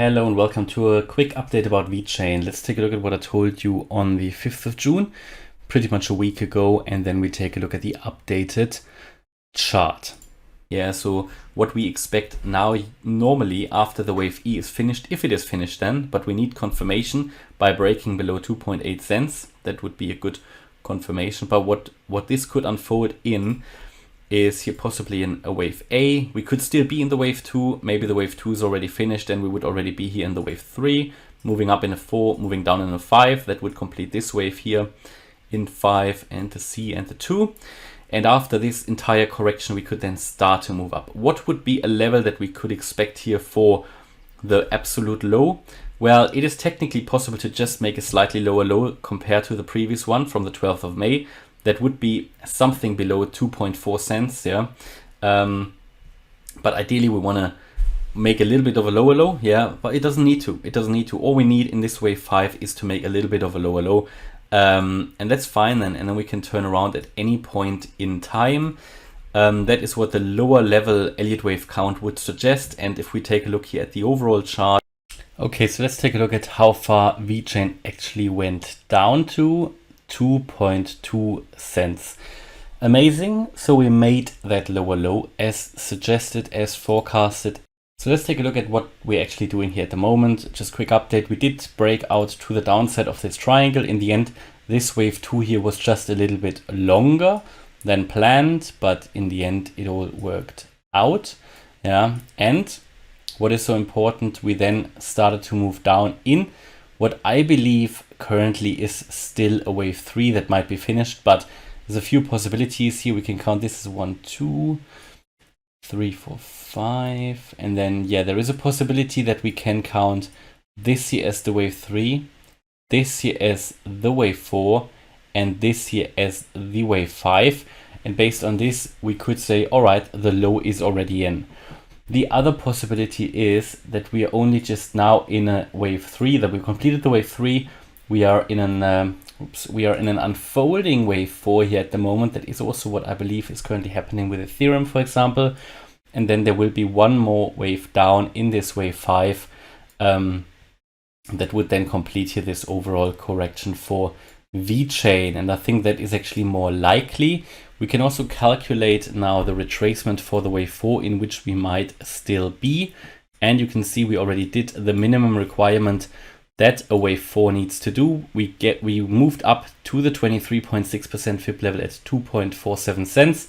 Hello and welcome to a quick update about VeChain. Let's take a look at what I told you on the 5th of June, pretty much a week ago, and then we take a look at the updated chart. Yeah, so what we expect now, normally after the wave E is finished, if it is finished then, but we need confirmation by breaking below 2.8 cents. That would be a good confirmation. But what this could unfold in is here possibly in a wave A. We could still be in the wave 2. Maybe the wave 2 is already finished and we would already be here in the wave 3, moving up in a 4, moving down in a 5. That would complete this wave here in 5 and the C and the 2. And after this entire correction, we could then start to move up. What would be a level that we could expect here for the absolute low? Well, it is technically possible to just make a slightly lower low compared to the previous one from the 12th of May. That would be something below 2.4 cents, yeah. But ideally we want to make a little bit of a lower low, yeah, but it doesn't need to. It doesn't need to. All we need in this wave 5 is to make a little bit of a lower low. And that's fine then, and then we can turn around at any point in time. That is what the lower level Elliott wave count would suggest. And if we take a look here at the overall chart, okay, so let's take a look at how far VeChain actually went down to 2.2 cents. Amazing. So we made that lower low as suggested, as forecasted. So let's take a look at what we're actually doing here at the moment. Just quick update. We did break out to the downside of this triangle. In the end, this wave 2 here was just a little bit longer than planned, but in the end it all worked out. Yeah. And what is so important, we then started to move down in what I believe currently is still a wave 3 that might be finished, but there's a few possibilities here. We can count this as 1, 2, 3, 4, 5, and then yeah, there is a possibility that we can count this here as the wave 3, this here as the wave 4, and this here as the wave 5. And based on this, we could say, all right, the low is already in. The other possibility is that we are only just now in a wave 3, that we completed the wave 3. We are in an unfolding wave 4 here at the moment. That is also what I believe is currently happening with Ethereum, for example. And then there will be one more wave down in this wave 5 that would then complete here this overall correction for VeChain. And I think that is actually more likely. We can also calculate now the retracement for the wave 4 in which we might still be. And you can see we already did the minimum requirement that a wave 4 needs to do. We moved up to the 23.6% FIB level at 2.47 cents,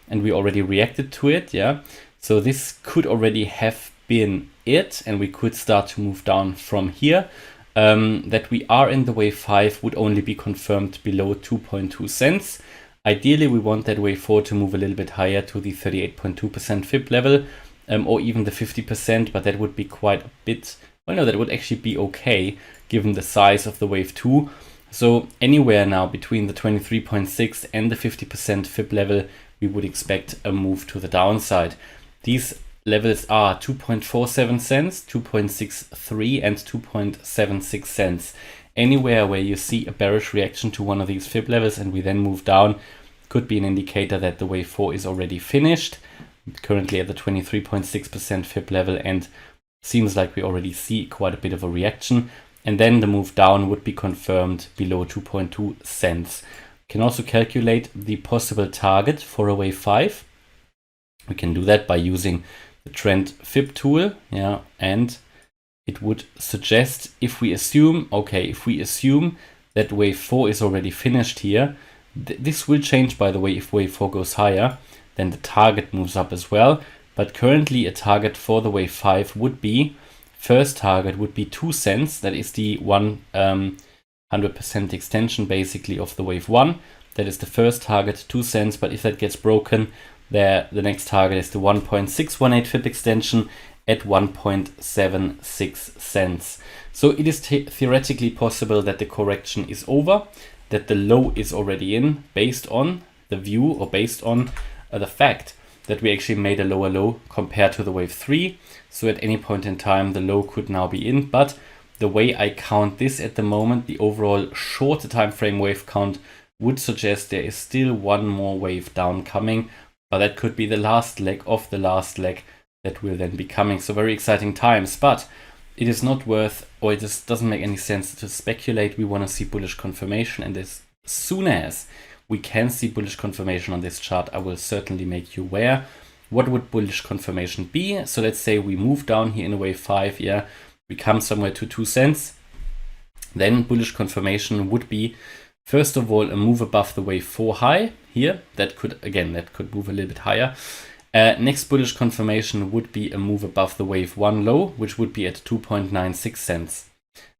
and we already reacted to it. Yeah, so this could already have been it, and we could start to move down from here. That we are in the wave 5 would only be confirmed below 2.2 cents. Ideally, we want that wave 4 to move a little bit higher to the 38.2% FIB level, or even the 50%, but that would be quite a bit. Well, no, that would actually be okay given the size of the wave 2. So anywhere now between the 23.6 and the 50% FIB level, we would expect a move to the downside. These levels are 2.47 cents, 2.63 and 2.76 cents. Anywhere where you see a bearish reaction to one of these FIB levels and we then move down could be an indicator that the wave 4 is already finished, currently at the 23.6% FIB level, and seems like we already see quite a bit of a reaction. And then the move down would be confirmed below 2.2 cents. We can also calculate the possible target for a wave 5. We can do that by using the trend FIB tool, yeah, and it would suggest, if we assume that wave 4 is already finished here, this will change, by the way, if wave 4 goes higher, then the target moves up as well. But currently a target for the wave 5 would be, first target would be 2 cents. That is the 100% extension basically of the wave 1. That is the first target, 2 cents. But if that gets broken, the next target is the 1.618 FIB extension at 1.76 cents. So it is theoretically possible that the correction is over, that the low is already in, based on the view or based on the fact that we actually made a lower low compared to the wave 3. So at any point in time, the low could now be in. But the way I count this at the moment, the overall shorter time frame wave count would suggest there is still one more wave down coming. But that could be the last leg of the last leg that will then be coming. So very exciting times. But it is not worth, or it just doesn't make any sense to speculate. We want to see bullish confirmation, and as soon as we can see bullish confirmation on this chart, I will certainly make you aware. What would bullish confirmation be? So let's say we move down here in a wave 5, yeah, we come somewhere to 2 cents. Then bullish confirmation would be, first of all, a move above the wave 4 high here. That could move a little bit higher. Next bullish confirmation would be a move above the wave 1 low, which would be at 2.96 cents.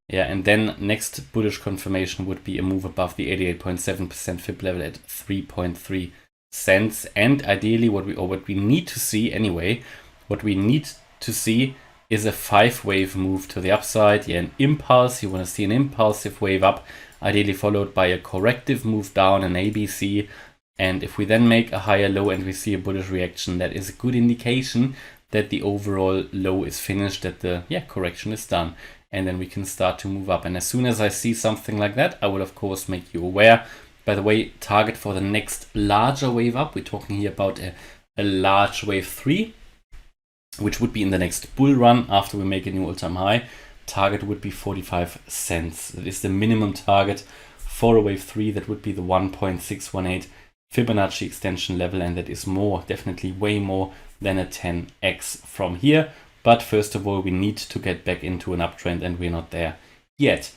Yeah, and then next bullish confirmation would be a move above the 88.7% fib level at 3.3 cents. And ideally, what we need to see anyway, what we need to see is a 5-wave move to the upside. Yeah, an impulse. You want to see an impulsive wave up, ideally followed by a corrective move down, an ABC. And if we then make a higher low and we see a bullish reaction, that is a good indication that the overall low is finished, that the correction is done. And then we can start to move up. And as soon as I see something like that, I will of course make you aware. By the way, target for the next larger wave up, we're talking here about a large wave 3, which would be in the next bull run after we make a new all-time high. Target would be 45 cents. That is the minimum target for a wave 3. That would be the 1.618 Fibonacci extension level, and that is more, definitely way more than a 10x from here. But first of all, we need to get back into an uptrend, and we're not there yet.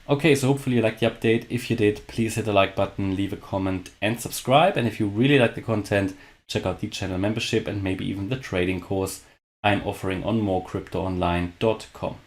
Okay, so hopefully you liked the update. If you did, please hit the like button, leave a comment and subscribe. And if you really like the content, check out the channel membership and maybe even the trading course I'm offering on morecryptoonline.com.